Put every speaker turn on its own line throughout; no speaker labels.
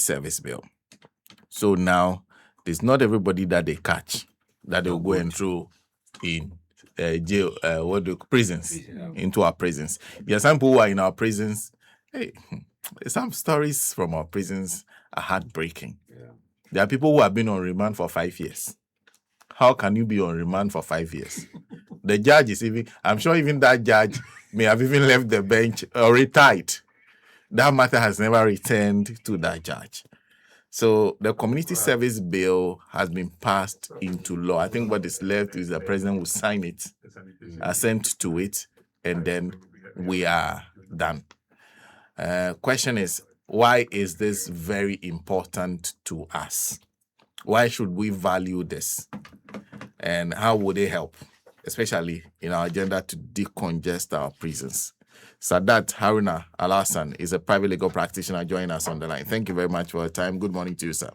Service Bill. So now, it's not everybody that they catch that they'll go and throw in jail, prisons, into our prisons. There are some people who are in our prisons. Hey, some stories from our prisons are heartbreaking. There are people who have been on remand for 5 years. How can you be on remand for 5 years? The judge is I'm sure even that judge may have even left the bench or retired. That matter has never returned to that judge. So the Community Service Bill has been passed into law. I think what is left is the president will sign it, assent to it, and then we are done. Question is, why is this very important to us? Why should we value this? And how would it help, especially in our agenda to decongest our prisons? Sadat Haruna Alasan is a private legal practitioner joining us on the line. Thank you very much for your time. Good morning to you, sir.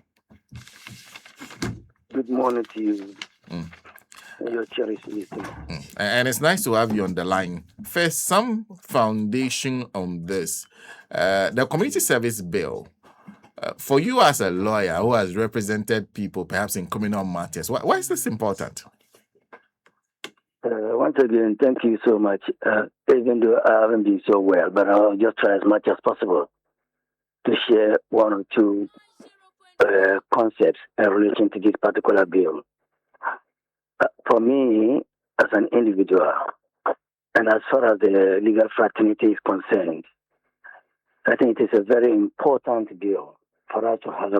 Good morning to you. Your cherished listener.
And it's nice to have you on the line. First, some foundation on this. The Community Service Bill, for you as a lawyer who has represented people perhaps in criminal matters, why is this important?
Once again, thank you so much. Even though I haven't been so well, but I'll just try as much as possible to share one or two concepts in relation to this particular bill. For me, as an individual, and as far as the legal fraternity is concerned, I think it is a very important bill for us to have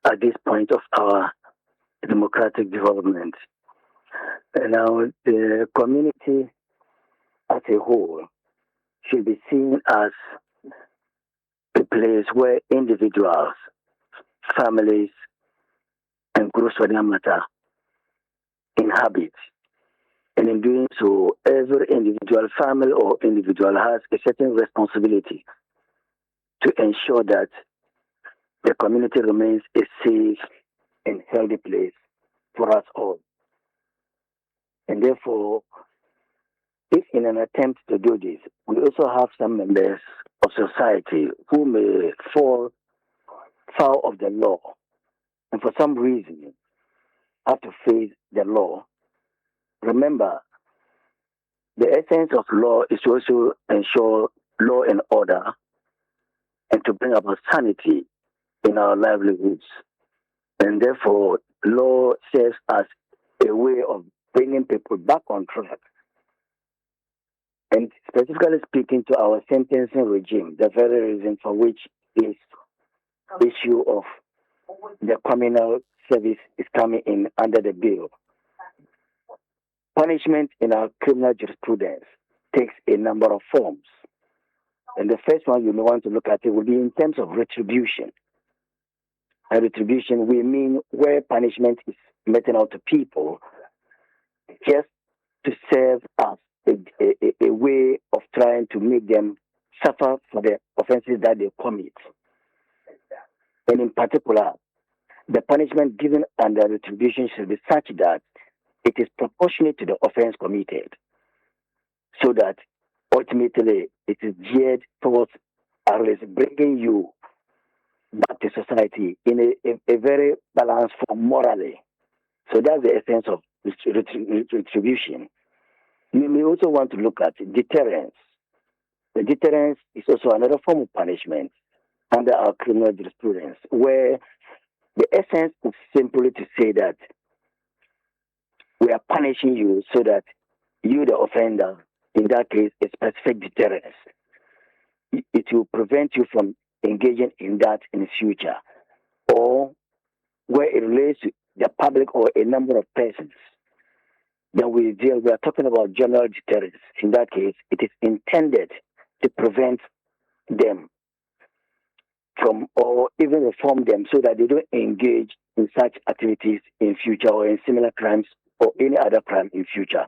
at this point of our democratic development. And now the community as a whole should be seen as a place where individuals, families, and groups for that matter inhabit. And in doing so, every individual family or individual has a certain responsibility to ensure that the community remains a safe and healthy place for us all. And therefore, if in an attempt to do this, we also have some members of society who may fall foul of the law and for some reason have to face the law, remember, the essence of law is to also ensure law and order and to bring about sanity in our livelihoods. And therefore, law serves as a way of bringing people back on track. And specifically speaking to our sentencing regime, the very reason for which this issue of the criminal service is coming in under the bill. Punishment in our criminal jurisprudence takes a number of forms. And the first one you may want to look at it will be in terms of retribution. And retribution, we mean where punishment is meted out to people just to serve as a way of trying to make them suffer for the offenses that they commit. And in particular, the punishment given under retribution should be such that it is proportionate to the offense committed, so that ultimately it is geared towards at least bringing you back to society in a very balanced form morally. So that's the essence of retribution. You may also want to look at deterrence. The deterrence is also another form of punishment under our criminal jurisprudence, where the essence is simply to say that we are punishing you so that you, the offender, in that case, a specific deterrence. It will prevent you from engaging in that in the future. Or where it relates to the public or a number of persons, then we are talking about general deterrence. In that case, it is intended to prevent them from, or even reform them so that they don't engage in such activities in future or in similar crimes or any other crime in future.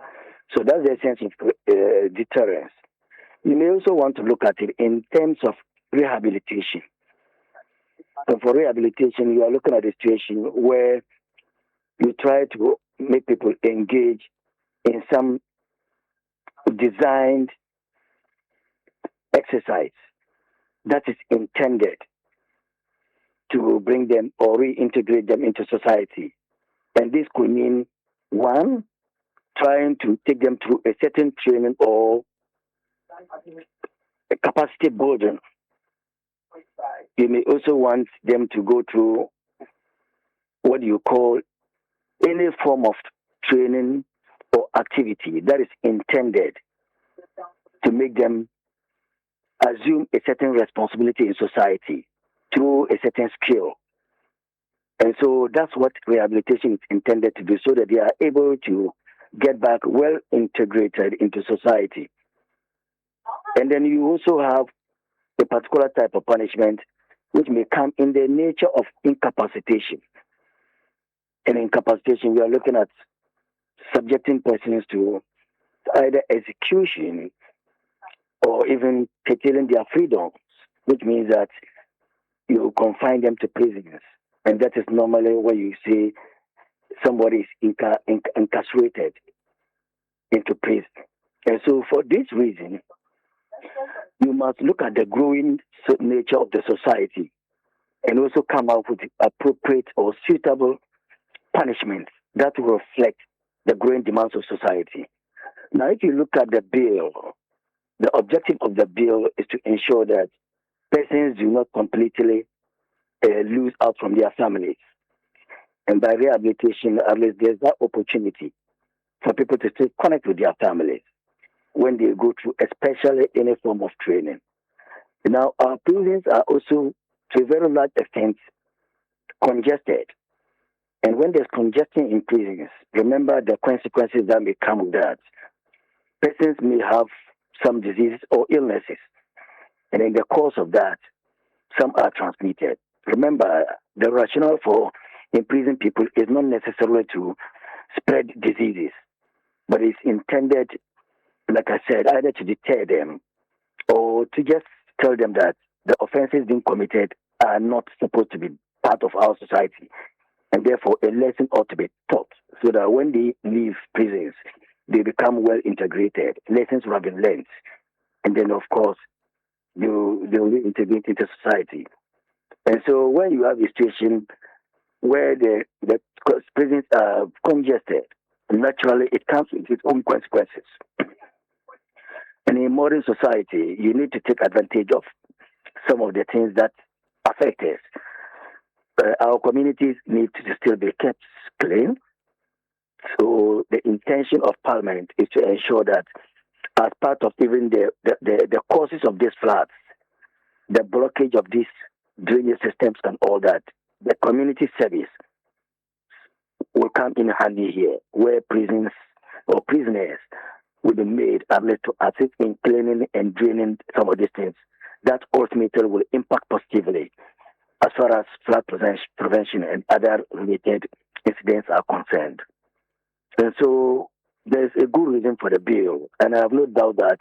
So that's the essence of deterrence. You may also want to look at it in terms of rehabilitation. And for rehabilitation, you are looking at a situation where you try to make people engage in some designed exercise that is intended to bring them or reintegrate them into society. And this could mean, one, trying to take them through a certain training or a capacity building. You may also want them to go through what you call any form of training or activity that is intended to make them assume a certain responsibility in society through a certain skill. And so that's what rehabilitation is intended to do, so that they are able to get back well integrated into society. And then you also have a particular type of punishment which may come in the nature of incapacitation. And incapacitation, we are looking at subjecting persons to either execution or even curtailing their freedoms, which means that you confine them to prisons. And that is normally where you see somebody is incarcerated into prison. And so for this reason, you must look at the growing nature of the society and also come up with appropriate or suitable punishments that will reflect the growing demands of society. Now, if you look at the bill, the objective of the bill is to ensure that persons do not completely lose out from their families. And by rehabilitation, at least there's that opportunity for people to still connect with their families when they go through, especially any form of training. Now, our prisons are also, to a very large extent, congested. And when there's congestion in prisons, remember the consequences that may come with that. Persons may have some diseases or illnesses. And in the course of that, some are transmitted. Remember, the rationale for imprisoning people is not necessarily to spread diseases, but it's intended, like I said, either to deter them or to just tell them that the offenses being committed are not supposed to be part of our society. And therefore, a lesson ought to be taught so that when they leave prisons, they become well integrated. Lessons will have been learned. And then, of course, they will reintegrate into society. And so when you have a situation where the prisons are congested, naturally it comes with its own consequences. And in modern society, you need to take advantage of some of the things that affect us. Our communities need to still be kept clean. So the intention of Parliament is to ensure that as part of even the causes of these floods, the blockage of these drainage systems and all that, the community service will come in handy here, where prisons or prisoners will be made able to assist in cleaning and draining some of these things. That ultimately will impact positively as far as flood prevention and other related incidents are concerned. And so there's a good reason for the bill, and I have no doubt that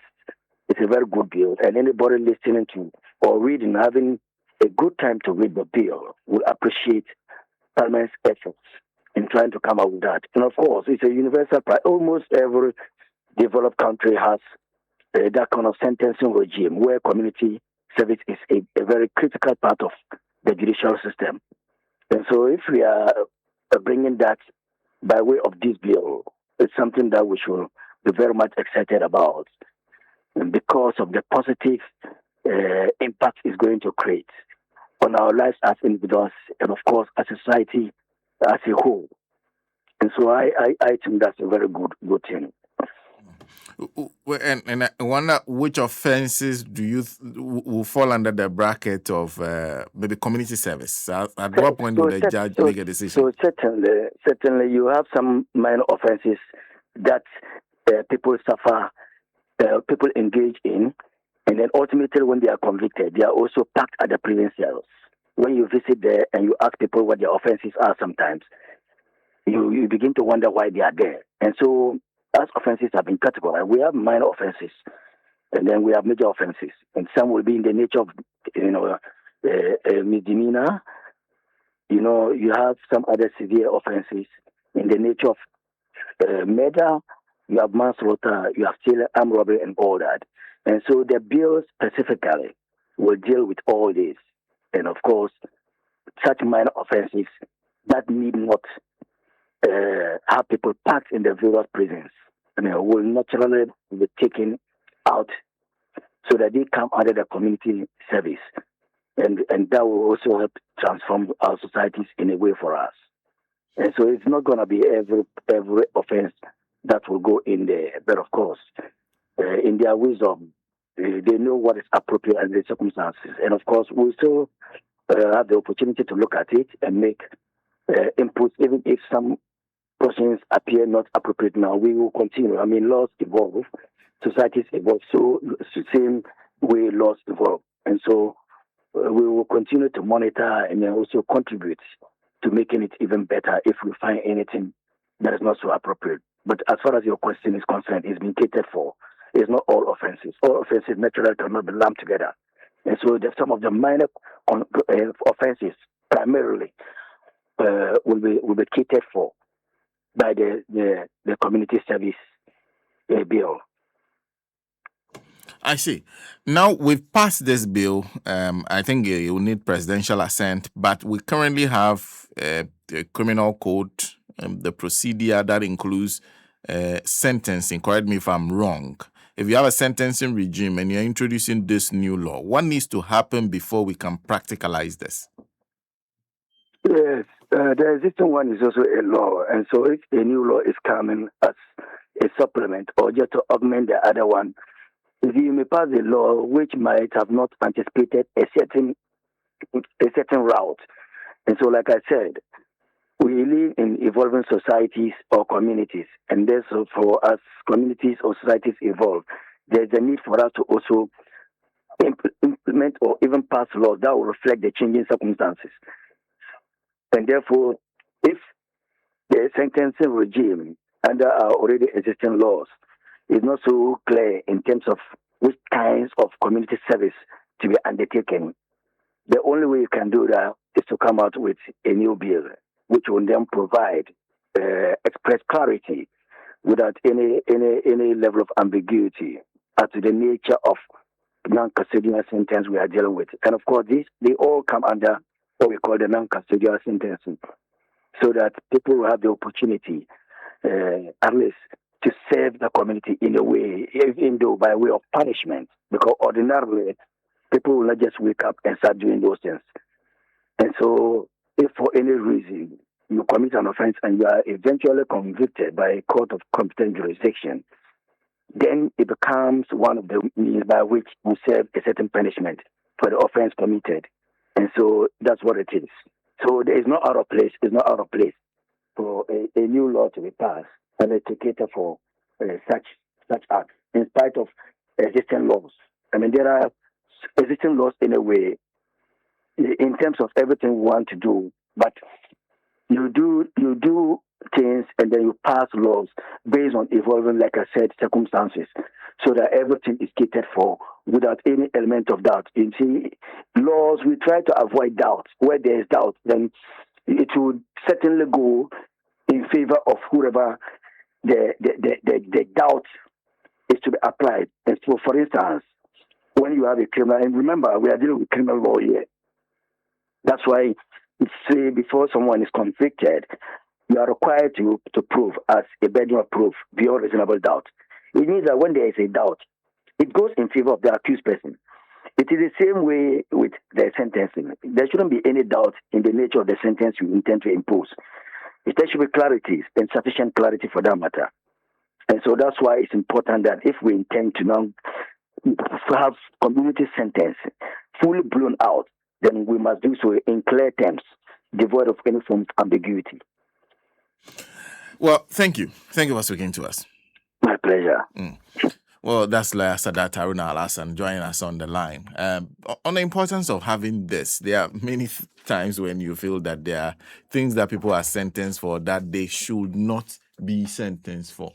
it's a very good bill, and anybody listening to or reading, having a good time to read the bill, will appreciate Parliament's efforts in trying to come up with that. And of course, it's a universal price. Almost every developed country has that kind of sentencing regime where community service is a very critical part of the judicial system. And so if we are bringing that by way of this bill, it's something that we should be very much excited about, and because of the positive impact it's going to create on our lives as individuals and, of course, as a society as a whole. And so I think that's a very good thing.
And I wonder which offenses do you will fall under the bracket of maybe community service? At what point will the judge make a decision?
So certainly you have some minor offenses that people suffer, people engage in, and then ultimately when they are convicted, they are also packed at the prison cells. When you visit there and you ask people what their offenses are sometimes, you begin to wonder why they are there. And so as offenses have been categorized, we have minor offenses, and then we have major offenses, and some will be in the nature of, misdemeanor. You have some other severe offenses in the nature of murder. You have manslaughter, you have stealing, armed robbery, and all that. And so the bill specifically will deal with all this, and of course, such minor offences that need not have people packed in the various prisons, will naturally be taken out so that they come under the community service. And that will also help transform our societies in a way for us. And so it's not going to be every offense that will go in there. But of course, in their wisdom, they know what is appropriate under the circumstances. And of course, we'll still have the opportunity to look at it and make inputs, even if some portions appear not appropriate now. We will continue. I mean, laws evolve, societies evolve, so same way laws evolve. And so we will continue to monitor and also contribute to making it even better if we find anything that is not so appropriate. But as far as your question is concerned, it's been catered for. It's not all offenses. All offenses naturally cannot be lumped together. And so some of the minor offenses primarily will be catered for by the community service bill.
I see. Now we've passed this bill. I think it will need presidential assent, but we currently have the criminal code, the procedure that includes sentencing. Correct me if I'm wrong. If you have a sentencing regime and you're introducing this new law, what needs to happen before we can practicalize this?
Yes, the existing one is also a law, and so if a new law is coming as a supplement or just to augment the other one, you may pass a law which might have not anticipated a certain route. And so, like I said, we live in evolving societies or communities, and therefore, as communities or societies evolve, there's a need for us to also implement or even pass laws that will reflect the changing circumstances. And therefore, if the sentencing regime under our already existing laws is not so clear in terms of which kinds of community service to be undertaken, the only way you can do that is to come out with a new bill, which will then provide express clarity without any level of ambiguity as to the nature of non-custodial sentence we are dealing with. And of course, they all come under what we call the non-custodial sentencing, so that people will have the opportunity, at least, to serve the community in a way, even though by way of punishment, because ordinarily people will not just wake up and start doing those things. And so, if for any reason you commit an offense and you are eventually convicted by a court of competent jurisdiction, then it becomes one of the means by which you serve a certain punishment for the offense committed. And so that's what it is. So there is no out of place. It's not out of place for a new law to be passed and to cater for such acts, in spite of existing laws. I mean, there are existing laws in a way, in terms of everything we want to do, but you do things and then you pass laws based on evolving, like I said, circumstances, so that everything is catered for without any element of doubt. You see, laws, we try to avoid doubt. Where there is doubt, then it would certainly go in favor of whoever the doubt is to be applied. And so, for instance, when you have a criminal, and remember, we are dealing with criminal law here. That's why say before someone is convicted, you are required to prove as a burden of proof beyond reasonable doubt. It means that when there is a doubt, it goes in favor of the accused person. It is the same way with the sentencing. There shouldn't be any doubt in the nature of the sentence you intend to impose. There should be clarity and sufficient clarity for that matter. And so that's why it's important that if we intend to now have community sentence fully blown out, then we must do so in clear terms, devoid of any form of ambiguity.
Well, thank you. Thank you for speaking to us.
My pleasure.
Well, that's Lawyer Sadat Haruna Alasan joining us on the line. On the importance of having this, there are many times when you feel that there are things that people are sentenced for that they should not be sentenced for.